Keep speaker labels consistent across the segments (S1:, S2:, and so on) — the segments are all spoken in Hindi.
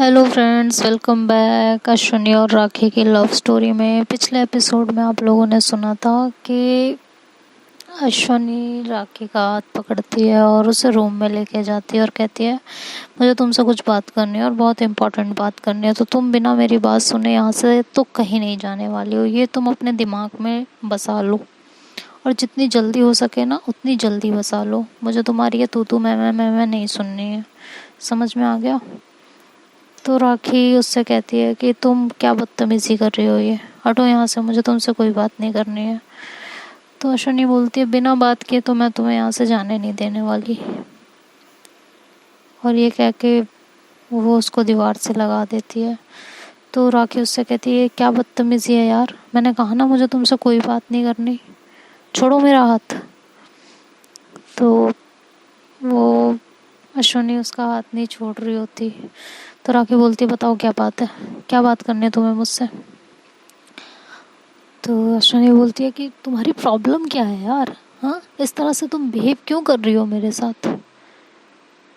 S1: Hello friends, welcome back. Ashwini और राखी की लव स्टोरी में पिछले एपिसोड में आप लोगों ने सुना था कि अश्विनी राखी का हाथ पकड़ती है और उसे रूम में लेके जाती है और कहती है मुझे तुमसे कुछ बात करनी है और बहुत इम्पोर्टेंट बात करनी है, तो तुम बिना मेरी बात सुने यहाँ से तो कहीं नहीं जाने वाली हो। ये तुम अपने दिमाग में बसा लो और जितनी जल्दी हो सके ना उतनी जल्दी बसा लो। मुझे तुम्हारी ये तू मैं नहीं सुननी है। समझ में आ गया? तो राखी उससे कहती है कि तुम क्या बदतमीजी कर रही हो, ये हटो यहाँ से, मुझे तुमसे कोई बात नहीं करनी है। तो अश्विनी बोलती है बिना बात किए तो मैं तुम्हें यहाँ से जाने नहीं देने वाली। और ये कह के वो उसको दीवार से लगा देती है। तो राखी उससे कहती है क्या बदतमीजी है यार, मैंने कहा ना मुझे तुमसे कोई बात नहीं करनी, छोड़ो मेरा हाथ। तो वो अश्विनी उसका हाथ नहीं छोड़ रही होती। तो राखी बोलती बताओ क्या बात है, क्या बात करनी है तुम्हें मुझसे। तो अश्विनी बोलती है कि तुम्हारी प्रॉब्लम क्या है यार, हाँ इस तरह से तुम बिहेव क्यों कर रही हो मेरे साथ,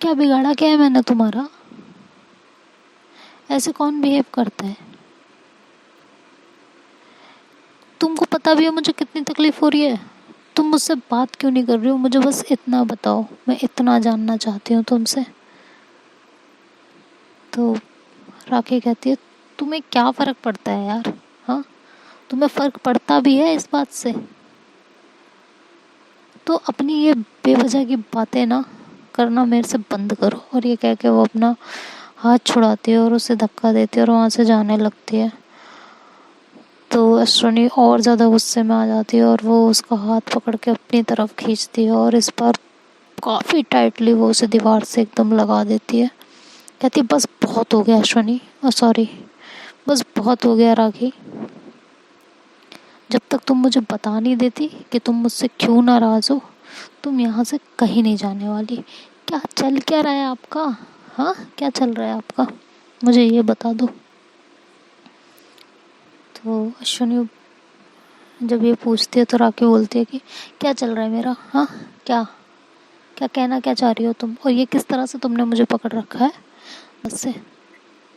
S1: क्या बिगाड़ा क्या है मैंने तुम्हारा, ऐसे कौन बिहेव करता है। तुमको पता भी है मुझे कितनी तकलीफ हो रही है, तुम मुझसे बात क्यों नहीं कर रही हो, मुझे बस इतना बताओ, मैं इतना जानना चाहती हूँ तुमसे। तो राखी कहती है तुम्हें क्या फ़र्क पड़ता है यार, हाँ तुम्हें फ़र्क पड़ता भी है इस बात से तो अपनी ये बेवजह की बातें ना करना मेरे से बंद करो। और ये कह के वो अपना हाथ छुड़ाती है और उसे धक्का देती है और वहाँ से जाने लगती है। तो अश्विनी और ज़्यादा गुस्से में आ जाती है और वो उसका हाथ पकड़ के अपनी तरफ खींचती है और इस बार काफ़ी टाइटली वो उसे दीवार से एकदम लगा देती है। कहती है बस बहुत हो गया अश्विनी, सॉरी, बस बहुत हो गया राखी, जब तक तुम मुझे बता नहीं देती कि तुम मुझसे क्यों नाराज़ हो तुम यहाँ से कहीं नहीं जाने वाली। क्या चल क्या रहा है आपका, हाँ क्या चल रहा है आपका, मुझे ये बता दो। तो अश्विनी जब ये पूछती है तो राखी बोलती है कि क्या चल रहा है मेरा, हाँ क्या क्या कहना क्या चाह रही हो तुम, और ये किस तरह से तुमने मुझे पकड़ रखा है, बस से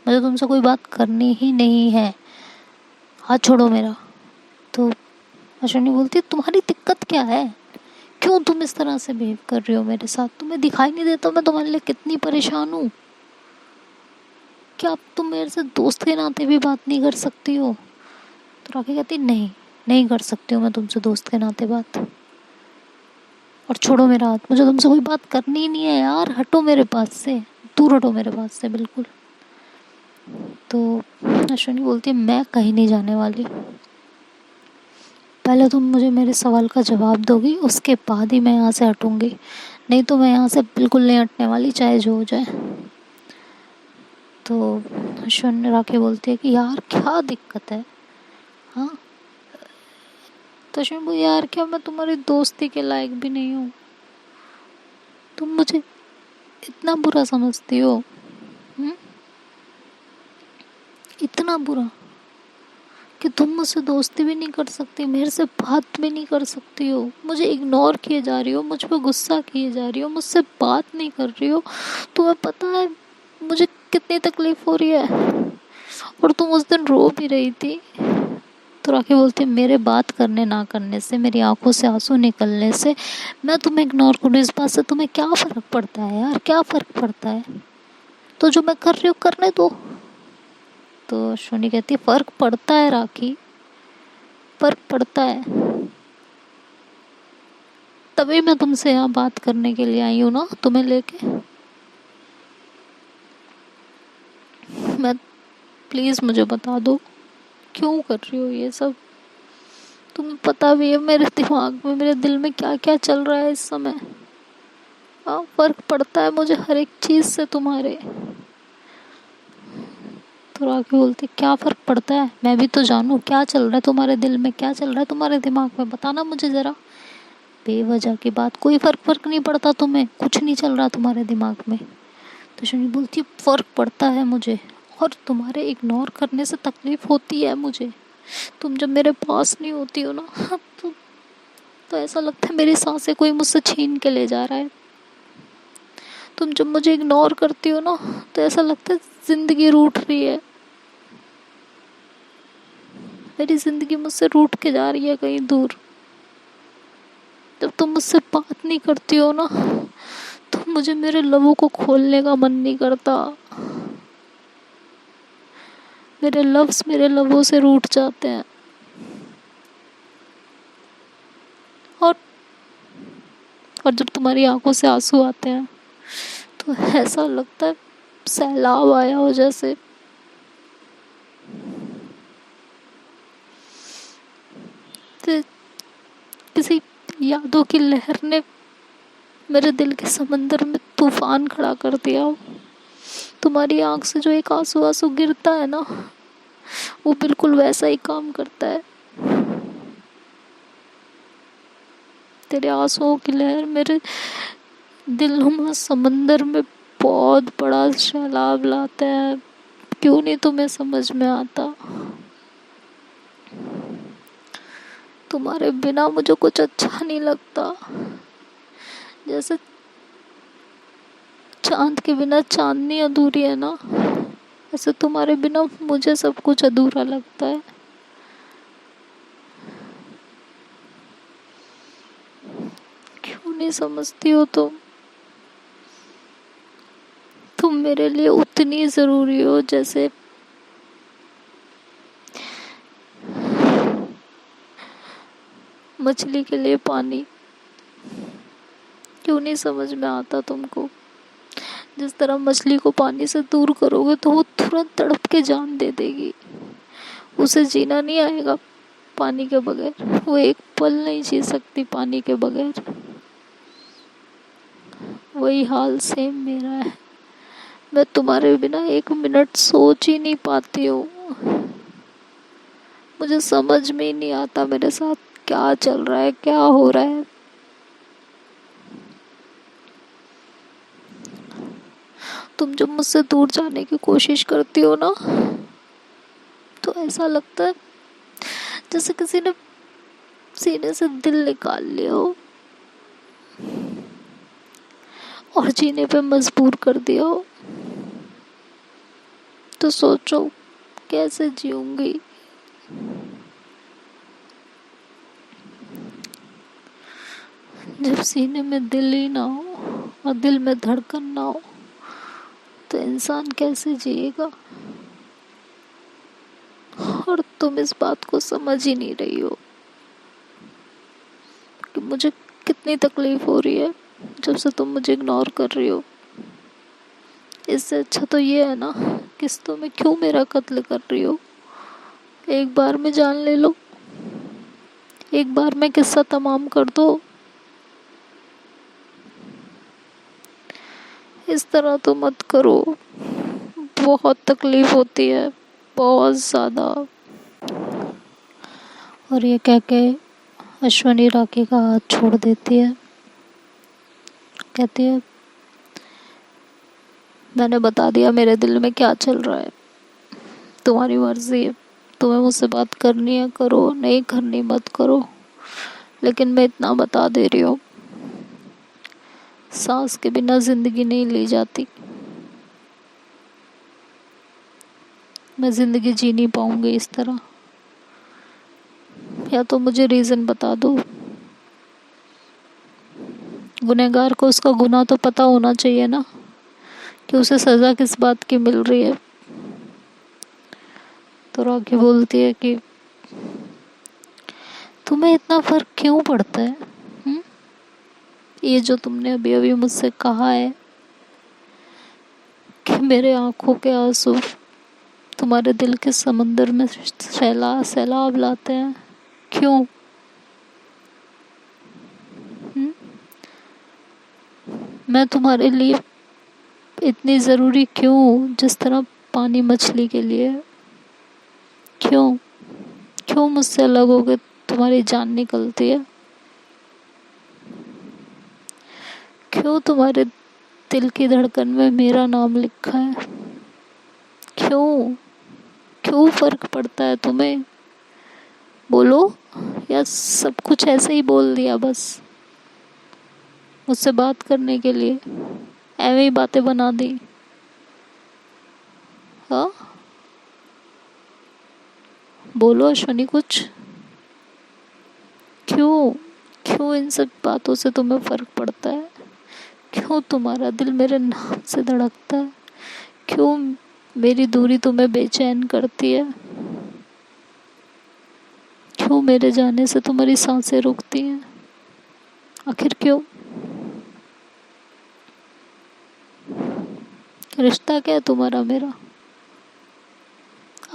S1: मुझे तुमसे कोई बात करनी ही नहीं है, हाथ छोड़ो मेरा। तो अश्विनी बोलती है तुम्हारी दिक्कत क्या है, क्यों तुम इस तरह से बिहेव कर रही हो मेरे साथ, तुम्हें दिखाई नहीं देता मैं तुम्हारे लिए कितनी परेशान हूँ, क्या अब तुम मेरे से दोस्त के नाते भी बात नहीं कर सकती हो। तो राखी कहती नहीं, नहीं कर सकती हूँ मैं तुमसे दोस्त के नाते बात, और छोड़ो मेरा हाथ, मुझे तुमसे कोई बात करनी ही नहीं है यार, हटो मेरे पास से, दूर हटो मेरे पास से बिल्कुल। तो अश्विनी बोलती है मैं कहीं नहीं जाने वाली, पहले तुम मुझे मेरे सवाल का जवाब दोगी उसके बाद ही मैं यहाँ से हटूँगी, नहीं तो मैं यहाँ से बिल्कुल नहीं हटने वाली चाहे जो हो जाए। तो अश्विनी राखी बोलती है कि यार क्या दिक्कत है, हाँ तो अश्विनी बोली यार क्या मैं तुम्हारी दोस्ती के लायक भी नहीं हूँ, तुम मुझे इतना बुरा समझती हो, हुँ? इतना बुरा कि तुम मुझसे दोस्ती भी नहीं कर सकती, मेरे से बात भी नहीं कर सकती हो, मुझे इग्नोर किए जा रही हो, मुझ पर गुस्सा किए जा रही हो, मुझसे बात नहीं कर रही हो, तुम्हें पता है मुझे कितनी तकलीफ हो रही है, और तुम उस दिन रो भी रही थी। तो राखी बोलती है मेरे बात करने ना करने से, मेरी आंखों से आंसू निकलने से मैं तुम्हें इग्नोर करूँ इस बात से तुम्हें क्या फ़र्क पड़ता है यार, क्या फ़र्क पड़ता है, तो जो मैं कर रही हूँ करने दो। तो अश्विनी कहती है फ़र्क पड़ता है राखी, फ़र्क पड़ता है, तभी मैं तुमसे यहाँ बात करने के लिए आई हूँ ना तुम्हें लेके। मैं प्लीज़ मुझे बता दो क्यों कर रही हो ये सब, तुम्हें पता भी है मेरे दिमाग में मेरे दिल में क्या क्या चल रहा है इस समय, हाँ फ़र्क पड़ता है मुझे हर एक चीज़ से तुम्हारे। तो राखी बोलती क्या फ़र्क पड़ता है, मैं भी तो जानूँ क्या चल रहा है तुम्हारे दिल में, क्या चल रहा है तुम्हारे दिमाग में, बताना मुझे ज़रा, बेवजह की बात, कोई फ़र्क नहीं पड़ता तुम्हें, कुछ नहीं चल रहा तुम्हारे दिमाग में। तो शनि बोलती फ़र्क पड़ता है मुझे, और तुम्हारे इग्नोर करने से तकलीफ़ होती है मुझे, तुम जब मेरे पास नहीं होती हो ना तो ऐसा लगता है मेरी सांसें कोई मुझसे छीन के ले जा रहा है, तुम जब मुझे इग्नोर करती हो ना, तो ऐसा लगता है जिंदगी रूठ रही है, मेरी जिंदगी मुझसे रूठ के जा रही है कहीं दूर। जब तुम मुझसे बात नहीं करती हो ना, तो मुझे मेरे लबों को खोलने का मन नहीं करता। मेरे लफ्ज मेरे लबों से रूठ जाते हैं। और और जब तुम्हारी आंखों से आंसू आते हैं, तो ऐसा लगता है सैलाब आया हो जैसे। तो किसी यादों की लहर ने मेरे दिल के समंदर में तूफान खड़ा कर दिया हो। तुम्हारी आंख से जो एक आंसू आंसू गिरता है ना, वो बिल्कुल वैसा ही काम करता है। तेरे आंसुओं की लहर मेरे दिलनुमा समंदर में बहुत बड़ा सैलाब लाते हैं। क्यों नहीं तुम्हें समझ में आता? तुम्हारे बिना मुझे कुछ अच्छा नहीं लगता। जैसे चांद के बिना चांदनी अधूरी है ना, ऐसे तुम्हारे बिना मुझे सब कुछ अधूरा लगता है। क्यों नहीं समझती हो तुम? तुम मेरे लिए उतनी जरूरी हो जैसे मछली के लिए पानी। क्यों नहीं समझ में आता तुमको? जिस तरह मछली को पानी से दूर करोगे तो वो तुरंत तड़प के जान दे देगी। उसे जीना नहीं आएगा पानी के बगैर, वो एक पल नहीं जी सकती पानी के बगैर। वही हाल सेम मेरा है। मैं तुम्हारे बिना एक मिनट सोच ही नहीं पाती हूँ। मुझे समझ में ही नहीं आता मेरे साथ क्या चल रहा है, क्या हो रहा है। तुम जब मुझसे दूर जाने की कोशिश करती हो ना, तो ऐसा लगता है जैसे किसी ने सीने से दिल निकाल लिया हो और जीने पे मजबूर कर दिया हो। तो सोचो कैसे जीऊंगी। जब सीने में दिल ही ना हो और दिल में धड़कन ना हो, तो इंसान कैसे जिएगा? और तुम इस बात को समझ ही नहीं रही हो कि मुझे कितनी तकलीफ हो रही है जब से तुम मुझे इग्नोर कर रही हो। इससे अच्छा तो ये है ना, किस्तों में क्यों मेरा कत्ल कर रही हो? एक बार में जान ले लो, एक बार में किस्सा तमाम कर दो। इस तरह तो मत करो, बहुत तकलीफ होती है, बहुत ज़्यादा। और ये कह के अश्वनी राखी का हाथ छोड़ देती है। कहती है, मैंने बता दिया मेरे दिल में क्या चल रहा है, तुम्हारी मर्जी है। तुम्हें मुझसे बात करनी है करो, नहीं करनी मत करो। लेकिन मैं इतना बता दे रही हूँ, सांस के बिना जिंदगी नहीं ली जाती। मैं जिंदगी जी नहीं पाऊंगी इस तरह। या तो मुझे रीज़न बता दो। गुनहगार को उसका गुनाह तो पता होना चाहिए ना, कि उसे सज़ा किस बात की मिल रही है। तो राखी बोलती है कि तुम्हें इतना फर्क क्यों पड़ता है? हुँ? ये जो तुमने अभी अभी मुझसे कहा है कि मेरे आंखों के आंसू तुम्हारे दिल के समंदर में सैलाब लाते हैं, क्यों? हुँ? मैं तुम्हारे लिए इतनी ज़रूरी क्यों, जिस तरह पानी मछली के लिए? क्यों क्यों मुझसे अलग हो गए तुम्हारी जान निकलती है? क्यों तुम्हारे दिल की धड़कन में मेरा नाम लिखा है? क्यों क्यों फर्क पड़ता है तुम्हें? बोलो, या सब कुछ ऐसे ही बोल दिया बस मुझसे बात करने के लिए? ऐਵੇਂ ही बातें बना दी। हाँ, बोलो अश्वनी कुछ। क्यों क्यों इन सब बातों से तुम्हें फर्क पड़ता है? क्यों तुम्हारा दिल मेरे नाम से धड़कता है? क्यों मेरी दूरी तुम्हें बेचैन करती है? क्यों मेरे जाने से तुम्हारी सांसें रुकती हैं? आखिर क्यों? रिश्ता क्या है तुम्हारा मेरा?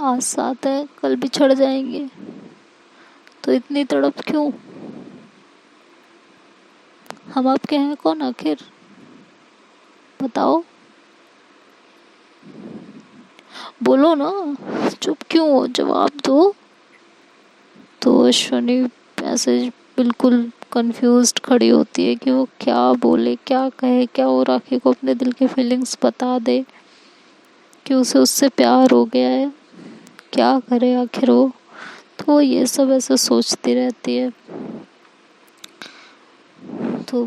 S1: आज साथ है, कल बिछड़ जाएंगे, तो इतनी तड़प क्यों? हम आपके हैं कौन आखिर? बताओ, बोलो ना। चुप क्यों हो? जवाब दो। तो अश्वनी ऐसे बिल्कुल कंफ्यूज्ड खड़ी होती है कि वो क्या बोले, क्या कहे, क्या वो राखी को अपने दिल की फीलिंग्स बता दे कि उसे उससे प्यार हो गया है। क्या करे आखिर वो? तो वो ये सब ऐसे सोचती रहती है। तो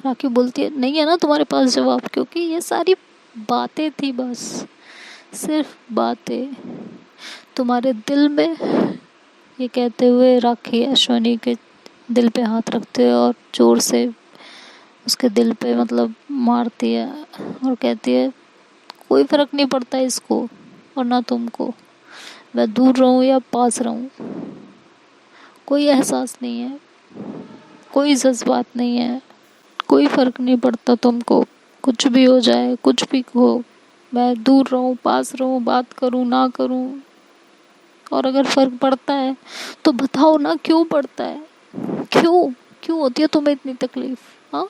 S1: राखी बोलती है, नहीं है ना तुम्हारे पास जवाब? क्योंकि ये सारी बातें थी, बस सिर्फ बातें तुम्हारे दिल में। ये कहते हुए राखी अश्वनी के दिल पे हाथ रखते हुए और जोर से उसके दिल पे मतलब मारती है और कहती है, कोई फर्क नहीं पड़ता इसको और ना तुमको, मैं दूर रहूं या पास रहूं, कोई एहसास नहीं है, कोई जज्बात नहीं है, कोई फर्क नहीं पड़ता तुमको। कुछ भी हो जाए, कुछ भी हो, मैं दूर रहूं, पास रहूं, बात करूं, ना करूं, और अगर फर्क पड़ता है तो बताओ ना, क्यों पड़ता है? क्यों क्यों होती है तुम्हें इतनी तकलीफ? हाँ,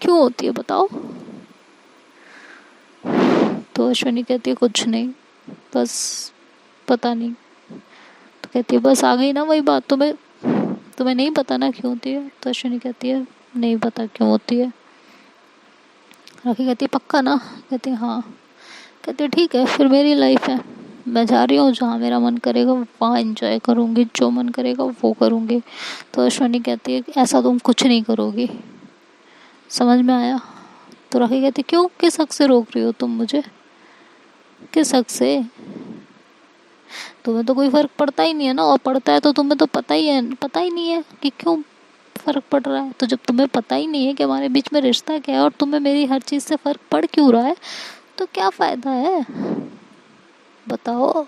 S1: क्यों होती है बताओ। तो अश्विनी कहती है, कुछ नहीं, बस पता नहीं। तो कहती है, बस आ गई ना वही बात, तुम्हें तुम्हें नहीं पता ना क्यों होती है? तो अश्विनी कहती है, नहीं पता क्यों होती है। राखी कहती है, पक्का ना? कहती है, हाँ। कहती है, ठीक है, फिर मेरी लाइफ है, मैं जा रही हूँ, जहाँ मेरा मन करेगा वहाँ एंजॉय करूँगी, जो मन करेगा वो करूँगी। तो अश्विनी कहती है, ऐसा तुम कुछ नहीं करोगी, समझ में आया? तो राखी कहती, क्यों, किस हक से रोक रही हो तुम मुझे? किस हक से? तुम्हें तो कोई फर्क पड़ता ही नहीं है ना, और पड़ता है तो तुम्हें तो पता ही है, पता ही नहीं है कि क्यों फर्क पड़ रहा है। तो जब तुम्हें पता ही नहीं है कि हमारे बीच में रिश्ता क्या है और तुम्हें मेरी हर चीज़ से फर्क पड़ क्यों रहा है, तो क्या फायदा है, बताओ।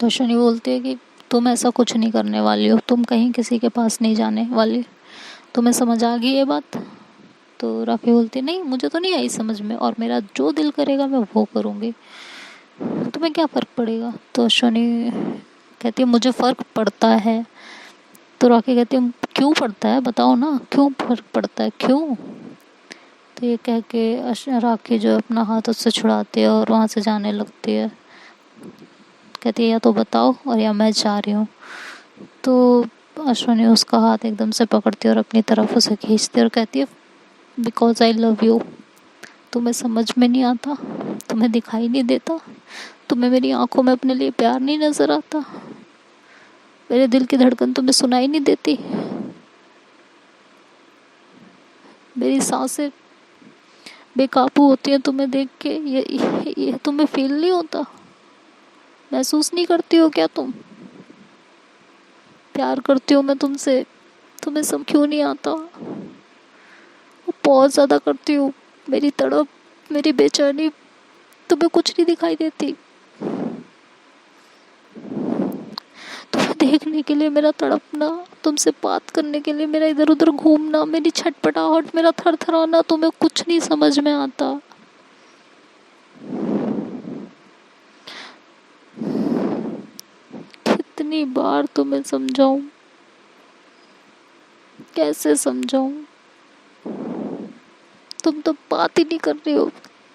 S1: तो शनि बोलती है कि तुम ऐसा कुछ नहीं करने वाली हो, तुम कहीं किसी के पास नहीं जाने वाली, तुम्हें समझ आ गई ये बात? तो राखी बोलती, नहीं मुझे तो नहीं आई समझ में, और मेरा जो दिल करेगा मैं वो करूँगी, तुम्हें क्या फ़र्क पड़ेगा? तो शनि कहती है, मुझे फ़र्क पड़ता है। तो राखी कहती है, क्यों पड़ता है बताओ ना, क्यों फ़र्क पड़ता है, क्यों? तो ये कह के राखी जो अपना हाथ उससे छुड़ाती है और वहाँ से जाने लगती है। कहती है, या तो बताओ और या मैं जा रही हूँ। तो अश्वनी उसका हाथ एकदम से पकड़ती है और अपनी तरफ उसे खींचती है और कहती है, बिकॉज आई लव यू। तुम्हें समझ में नहीं आता, तुम्हें दिखाई नहीं देता, तुम्हें मेरी आंखों में अपने लिए प्यार नहीं नजर आता, मेरे दिल की धड़कन तुम्हें सुनाई नहीं देती, मेरी सांसें बेकाबू होती हैं तुम्हें देख के, ये तुम्हें फील नहीं होता, महसूस नहीं करती हो क्या तुम? प्यार करती हूँ मैं तुमसे, तुम्हें सब क्यों नहीं आता? बहुत ज़्यादा करती हूँ, मेरी तड़प, मेरी बेचैनी तुम्हें कुछ नहीं दिखाई देती, तुम्हें देखने के लिए मेरा तड़पना, तुमसे बात करने के लिए मेरा इधर उधर घूमना, मेरी छटपटाहट, मेरा थरथराना, तुम्हें कुछ नहीं समझ में आता। कितनी बार तुम्हें समझाऊं, कैसे समझाऊं? तुम तो बात ही नहीं कर रही हो।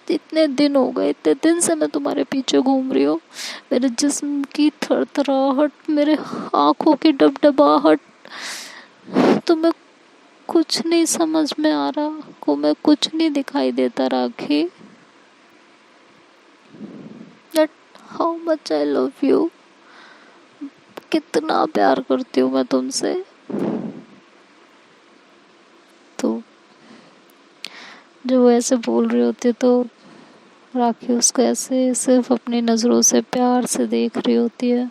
S1: इतने दिन हो गए, इतने दिन से मैं तुम्हारे पीछे घूम रही हूँ, मेरे जिस्म की थरथराहट, मेरे आंखों की डबडबाहट, तुम्हें कुछ नहीं समझ में आ रहा, को मैं कुछ नहीं दिखाई देता राखी। That how much I love you, कितना प्यार करती हूँ मैं तुमसे। वो ऐसे बोल रही होती है तो राखी उसको ऐसे सिर्फ अपनी नज़रों से प्यार से देख रही होती है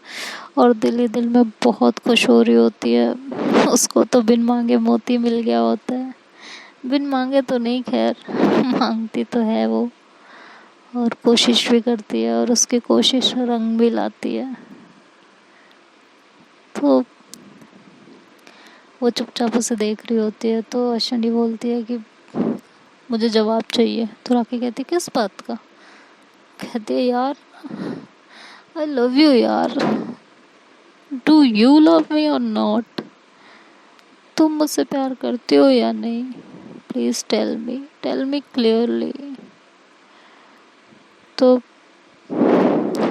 S1: और दिल ही दिल में बहुत खुश हो रही होती है। उसको तो बिन मांगे मोती मिल गया होता है। बिन मांगे तो नहीं, खैर मांगती तो है वो, और कोशिश भी करती है और उसकी कोशिश रंग भी लाती है। तो वो चुपचाप उसे देख रही होती है तो अश्विनी बोलती है कि मुझे जवाब चाहिए। तो राखी कहती है किस बात का? कहती है यार आई लव यू यार, डू यू लव मी और नॉट? तुम मुझसे प्यार करते हो या नहीं? Please tell me clearly. तो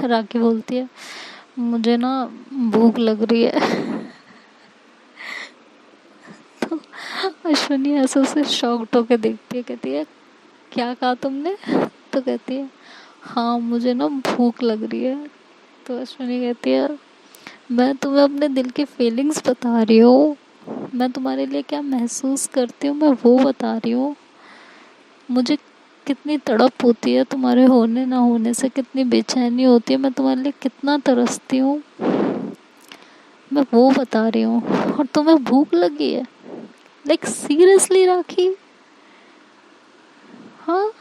S1: राखी बोलती है मुझे ना भूख लग रही है। तो अश्विनी ऐसे उसे शॉक्ड होके देखती है, कहती है क्या कहा तुमने? तो कहती है हाँ मुझे ना भूख लग रही है। तो अश्विनी कहती है मैं तुम्हें अपने दिल की फीलिंग्स बता रही हूँ, मैं तुम्हारे लिए क्या महसूस करती हूँ मैं वो बता रही हूँ। मुझे कितनी तड़प होती है तुम्हारे होने ना होने से, कितनी बेचैनी होती है, मैं तुम्हारे लिए कितना तरसती हूँ, मैं वो बता रही हूँ। और तुम्हें भूख लगी है? लाइक सीरियसली राखी? हाँ।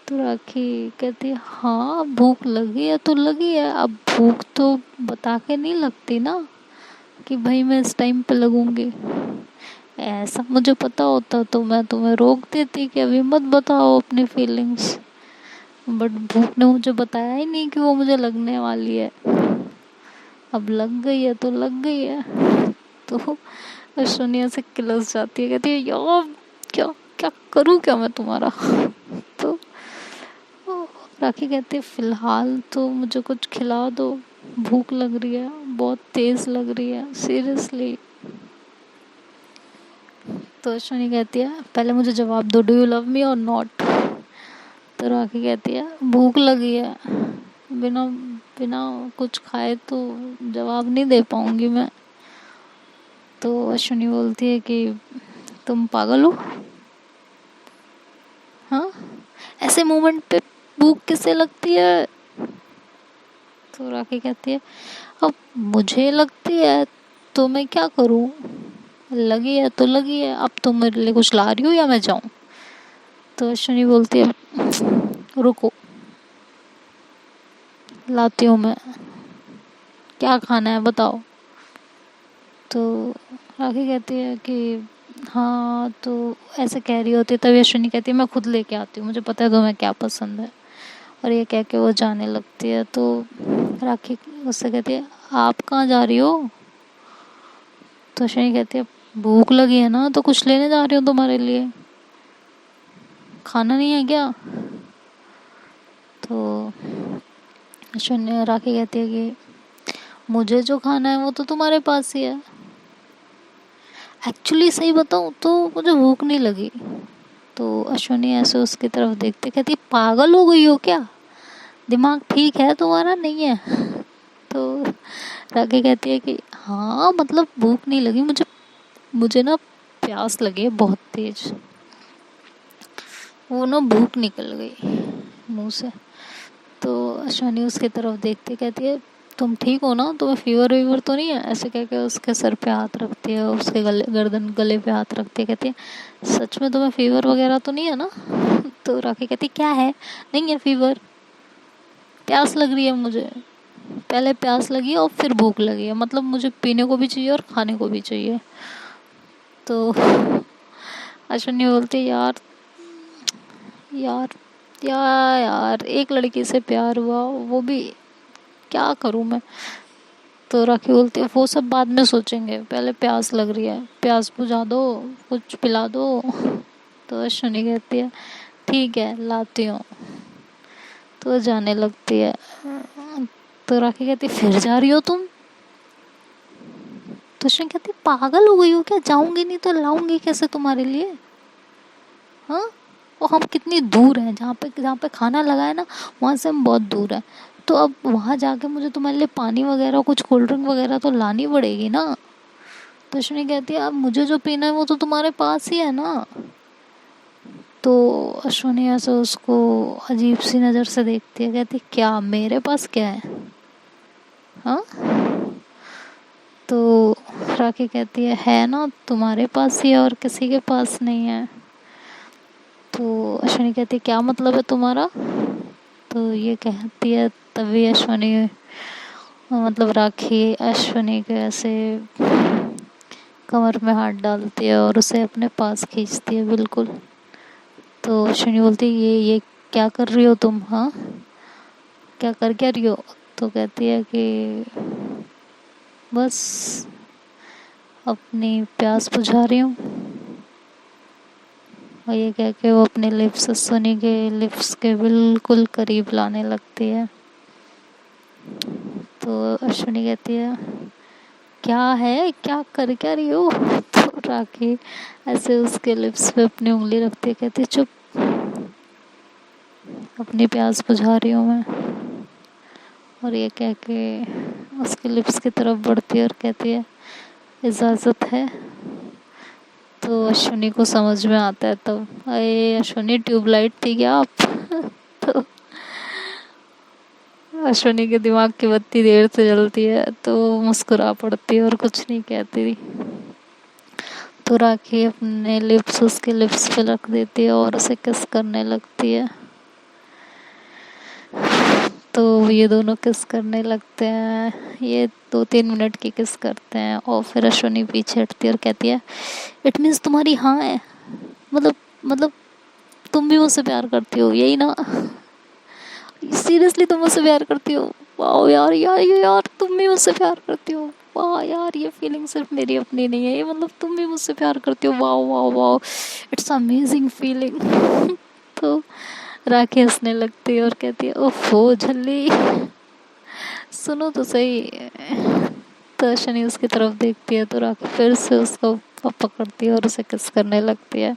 S1: तो राखी कहती है हाँ भूख लगी है तो लगी है, अब भूख तो बता के नहीं लगती ना कि भाई मैं इस टाइम पे लगूंगी। ऐसा मुझे पता होता तो मैं तुम्हें रोक देती कि अभी मत बताओ अपनी फीलिंग्स, बट भूख ने मुझे बताया ही नहीं कि वो मुझे लगने वाली है। अब लग गई है तो लग गई है। तो सोनिया से किलस जाती है, कहती है यार क्या क्या करूँ क्या मैं तुम्हारा? तो राखी कहती है फिलहाल तो मुझे कुछ खिला दो, भूख लग रही है, बहुत तेज लग रही है सीरियसली। तो अश्विनी कहती है पहले मुझे जवाब दो, डू यू लव मी और नॉट? तो राखी कहती है भूख लगी है, बिना बिना कुछ खाए तो जवाब नहीं दे पाऊंगी मैं। तो अश्विनी बोलती है कि तुम पागल हो? हाँ, ऐसे मोमेंट पे भूख किसे लगती है? तो राखी कहती है अब मुझे लगती है तो मैं क्या करूं, लगी है तो लगी है, अब तुम मेरे लिए कुछ ला रही हो या मैं जाऊं? तो अश्विनी बोलती है रुको लाती हूँ मैं, क्या खाना है बताओ? तो राखी कहती है कि हाँ, तो ऐसे कह रही होती है तभी अश्विनी कहती है मैं खुद लेके आती हूँ, मुझे पता है तुम्हें क्या पसंद है। और ये कह के वो जाने लगती है। तो राखी उससे कहती है आप कहाँ जा रही हो? तो अश्विनी कहती है भूख लगी है ना तो कुछ लेने जा रही हूँ तुम्हारे लिए, खाना नहीं है क्या? तो अश्विनी राखी कहती है कि मुझे जो खाना है वो तो तुम्हारे पास ही है। एक्चुअली सही बताऊँ तो मुझे भूख नहीं लगी। तो अश्विनी ऐसे उसकी तरफ देखते कहती पागल हो गई हो क्या, दिमाग ठीक है तुम्हारा नहीं है? तो राखी कहती है कि हाँ मतलब भूख नहीं लगी मुझे, मुझे ना प्यास लगी है बहुत तेज, वो ना भूख निकल गई मुंह से। तो अश्विनी उसकी तरफ देखती कहती है तुम ठीक हो ना, तुम्हें फीवर वीवर तो नहीं है? ऐसे कह के उसके सर पे हाथ रखती है, उसके गले पे हाथ रखती है, कहती है सच में तुम्हें फीवर वगैरह तो नहीं है ना? तो राखी कहती क्या है, नहीं है फीवर, प्यास लग रही है मुझे, पहले प्यास लगी और फिर भूख लगी है, मतलब मुझे पीने को भी चाहिए और खाने को भी चाहिए। तो अश्विनी बोलती यार यार यार एक लड़की से प्यार हुआ, वो भी क्या करूं मैं? तो राखी बोलती है वो सब बाद में सोचेंगे, पहले प्यास लग रही है, प्यास बुझा दो, कुछ पिला दो। तो अश्विनी कहती है ठीक है लाती हूँ। तो जाने लगती है। तो राखी कहती फिर जा रही हो तुम? तो अश्विनी कहती पागल हो गई हो क्या, जाऊंगी नहीं तो लाऊंगी कैसे तुम्हारे लिए? हाँ, और हम कितनी दूर हैं, जहाँ पे खाना लगा है ना वहाँ से हम बहुत दूर हैं, तो अब वहाँ जाके मुझे तुम्हारे लिए पानी वगैरह कुछ कोल्ड ड्रिंक वगैरह तो लानी पड़ेगी ना। तो अश्विनी कहती है अब मुझे जो पीना है वो तो तुम्हारे पास ही है ना। तो अश्विनी ऐसे उसको अजीब सी नज़र से देखती है, कहती क्या मेरे पास क्या है, हाँ। तो राखी कहती है ना तुम्हारे पास ही है और किसी के पास नहीं है। तो अश्विनी कहती है क्या मतलब है तुम्हारा। तो ये कहती है, तभी अश्विनी मतलब राखी अश्विनी के ऐसे कमर में हाथ डालती है और उसे अपने पास खींचती है बिल्कुल। तो अश्विनी बोलती है ये क्या कर रही हो तुम, हाँ क्या रही हो। तो कहती है कि बस अपनी प्यास बुझा रही हूँ। और ये कह के वो अपने लिप्स अश्विनी के लिप्स के बिल्कुल करीब लाने लगती है। तो अश्विनी कहती है क्या है, क्या रही हो। तो राखी ऐसे उसके लिप्स पे अपनी उंगली रखती है, कहती है चुप, अपनी प्यास बुझा रही हूँ मैं। और ये कह के उसके लिप्स की तरफ बढ़ती है और कहती है इजाज़त है। तो अश्विनी को समझ में आता है तब, अरे अश्विनी ट्यूबलाइट थी क्या आप। तो अश्विनी के दिमाग की बत्ती देर से जलती है तो वो मुस्कुरा पड़ती है और कुछ नहीं कहती। तो राखी अपने लिप्स उसके लिप्स पे रख देती है और उसे किस करने लगती है। तो ये दोनों किस करने लगते हैं, ये 2-3 मिनट की किस करते हैं और फिर अश्विनी पीछे हटती है और कहती है इट मीन्स तुम्हारी हाँ है, मतलब तुम भी मुझसे प्यार करती हो यही ना, सीरियसली तुम मुझसे प्यार करती हो। वाह यार तुम भी मुझसे प्यार करती हो। वाह यार ये फीलिंग सिर्फ मेरी अपनी नहीं है, ये मतलब तुम भी मुझसे प्यार करती हो। वाह वाह वाह, इट्स अमेजिंग फीलिंग। तो राखी हंसने लगती है और कहती है ओफो झल्ली, सुनो तो सही। तो शनि उसकी तरफ देखती है तो राखी फिर से उसको पकड़ती है और उसे किस करने लगती है।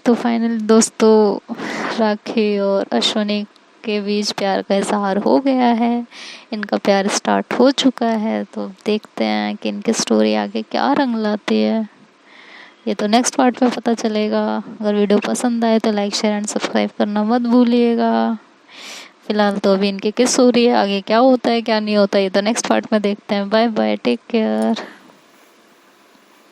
S1: तो फाइनली दोस्तों, राखी और अश्विनी के बीच प्यार का इजहार हो गया है, इनका प्यार स्टार्ट हो चुका है। तो देखते हैं कि इनकी स्टोरी आगे क्या रंग लाती है, ये तो नेक्स्ट पार्ट में पता चलेगा। अगर वीडियो पसंद आए तो लाइक शेयर एंड सब्सक्राइब करना मत भूलिएगा। फिलहाल तो अभी इनकी किस हो रही है, आगे क्या होता है क्या नहीं होता ये तो नेक्स्ट पार्ट में देखते हैं। Bye bye, take care.